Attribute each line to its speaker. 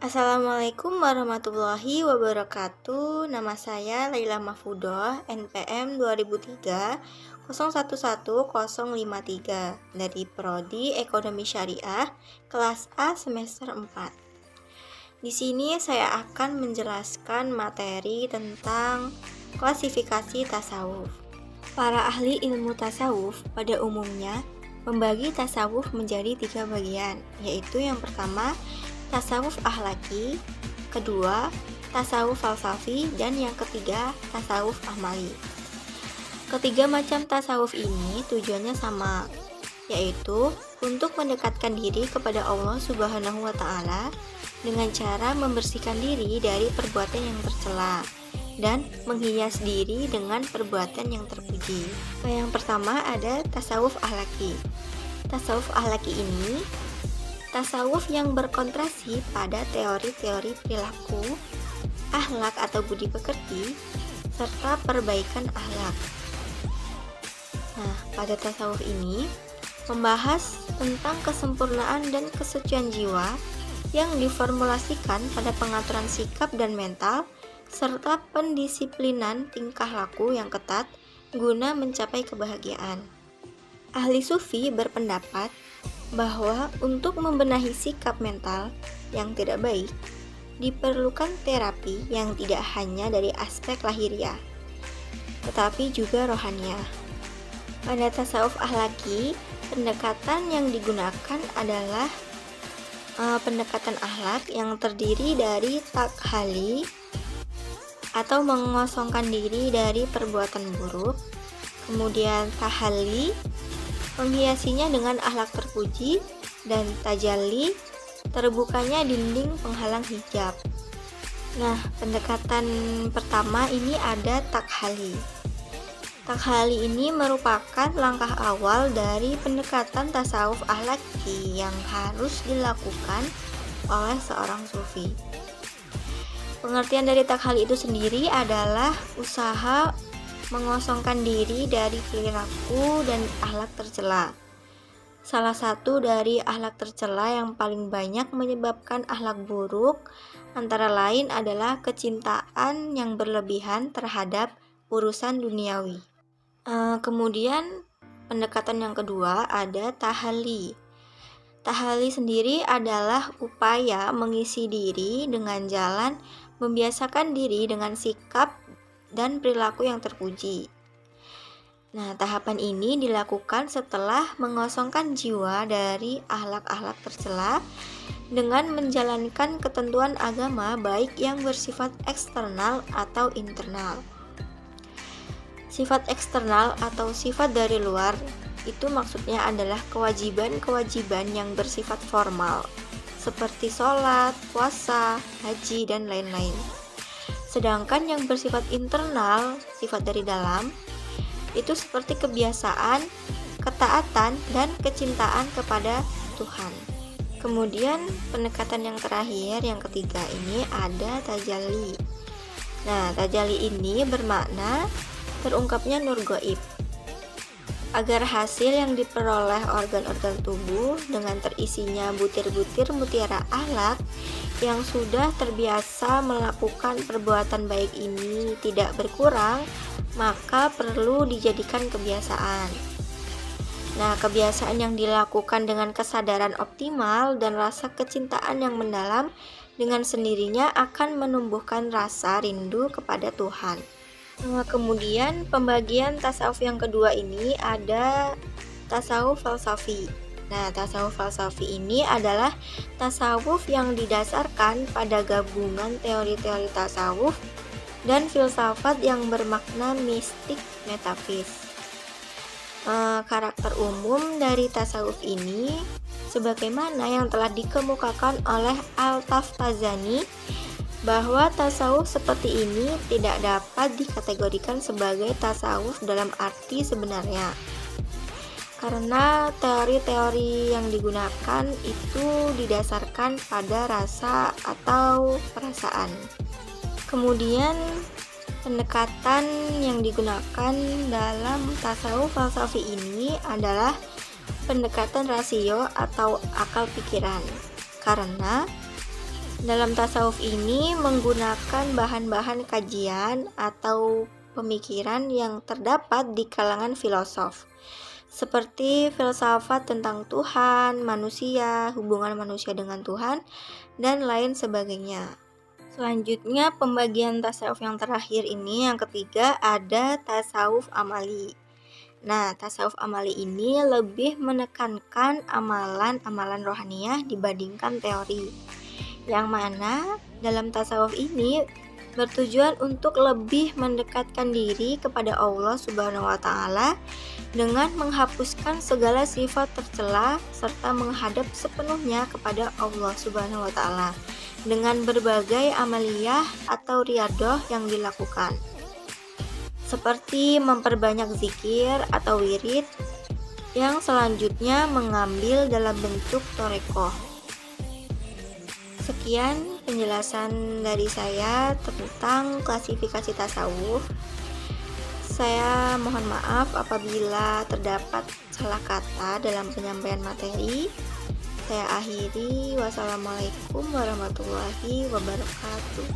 Speaker 1: Assalamualaikum warahmatullahi wabarakatuh. Nama saya Laila Mahfudoh, NPM 2003 011053 dari Prodi Ekonomi Syariah, kelas A semester 4. Di sini saya akan menjelaskan materi tentang klasifikasi tasawuf. Para ahli ilmu tasawuf pada umumnya membagi tasawuf menjadi 3 bagian, yaitu yang pertama tasawuf akhlaki, kedua tasawuf falsafi, dan yang ketiga tasawuf amali. Ketiga macam tasawuf ini tujuannya sama, yaitu untuk mendekatkan diri kepada Allah Subhanahu wa Ta'ala dengan cara membersihkan diri dari perbuatan yang tercela dan menghias diri dengan perbuatan yang terpuji. Yang pertama ada tasawuf akhlaki. Tasawuf akhlaki ini tasawuf yang berkonsentrasi pada teori-teori perilaku, akhlak atau budi pekerti, serta perbaikan akhlak. Nah, pada tasawuf ini membahas tentang kesempurnaan dan kesucian jiwa yang diformulasikan pada pengaturan sikap dan mental, serta pendisiplinan tingkah laku yang ketat guna mencapai kebahagiaan. Ahli sufi berpendapat bahwa untuk membenahi sikap mental yang tidak baik, diperlukan terapi yang tidak hanya dari aspek lahiriah, tetapi juga rohaniah. Pada tasawuf akhlaki, pendekatan yang digunakan adalah pendekatan akhlak yang terdiri dari takhali atau mengosongkan diri dari perbuatan buruk, kemudian tahalli menghiasinya dengan akhlak terpuji, dan tajalli terbukanya dinding penghalang hijab. Nah, pendekatan pertama ini ada takhali. Takhali ini merupakan langkah awal dari pendekatan tasawuf akhlaki yang harus dilakukan oleh seorang sufi. Pengertian dari takhali itu sendiri adalah usaha mengosongkan diri dari perilaku dan akhlak tercela. Salah satu dari akhlak tercela yang paling banyak menyebabkan akhlak buruk antara lain adalah kecintaan yang berlebihan terhadap urusan duniawi. Kemudian pendekatan yang kedua ada tahalli. Tahalli sendiri adalah upaya mengisi diri dengan jalan membiasakan diri dengan sikap dan perilaku yang terpuji. Nah, tahapan ini dilakukan setelah mengosongkan jiwa dari akhlak-akhlak tercela dengan menjalankan ketentuan agama baik yang bersifat eksternal atau internal. Sifat eksternal atau sifat dari luar itu maksudnya adalah kewajiban-kewajiban yang bersifat formal seperti sholat, puasa, haji, dan lain-lain. Sedangkan yang bersifat internal, sifat dari dalam, itu seperti kebiasaan, ketaatan, dan kecintaan kepada Tuhan. Kemudian pendekatan yang terakhir, yang ketiga ini ada tajalli. Nah, tajalli ini bermakna terungkapnya nur gaib, agar hasil yang diperoleh organ-organ tubuh dengan terisinya butir-butir mutiara akhlak yang sudah terbiasa melakukan perbuatan baik ini tidak berkurang, maka perlu dijadikan kebiasaan. Nah, kebiasaan yang dilakukan dengan kesadaran optimal dan rasa kecintaan yang mendalam dengan sendirinya akan menumbuhkan rasa rindu kepada Tuhan. Kemudian pembagian tasawuf yang kedua ini ada tasawuf falsafi. Nah, tasawuf falsafi ini adalah tasawuf yang didasarkan pada gabungan teori-teori tasawuf dan filsafat yang bermakna mistik metafis. Karakter umum dari tasawuf ini sebagaimana yang telah dikemukakan oleh Al-Taftazani, bahwa tasawuf seperti ini tidak dapat dikategorikan sebagai tasawuf dalam arti sebenarnya, karena teori-teori yang digunakan itu didasarkan pada rasa atau perasaan. Kemudian pendekatan yang digunakan dalam tasawuf falsafi ini adalah pendekatan rasio atau akal pikiran, karena Dalam tasawuf ini menggunakan bahan-bahan kajian atau pemikiran yang terdapat di kalangan filosof, seperti filsafat tentang Tuhan, manusia, hubungan manusia dengan Tuhan, dan lain sebagainya. Selanjutnya, pembagian tasawuf yang terakhir ini, yang ketiga, ada tasawuf amali. Nah, tasawuf amali ini lebih menekankan amalan-amalan rohaniyah dibandingkan teori, yang mana dalam tasawuf ini bertujuan untuk lebih mendekatkan diri kepada Allah Subhanahu wa Ta'ala dengan menghapuskan segala sifat tercela serta menghadap sepenuhnya kepada Allah Subhanahu wa Ta'ala dengan berbagai amaliyah atau riyadoh yang dilakukan, seperti memperbanyak zikir atau wirid yang selanjutnya mengambil dalam bentuk torekoh. Sekian penjelasan dari saya tentang klasifikasi tasawuf. Saya mohon maaf apabila terdapat salah kata dalam penyampaian materi. Saya akhiri. Wassalamualaikum warahmatullahi wabarakatuh.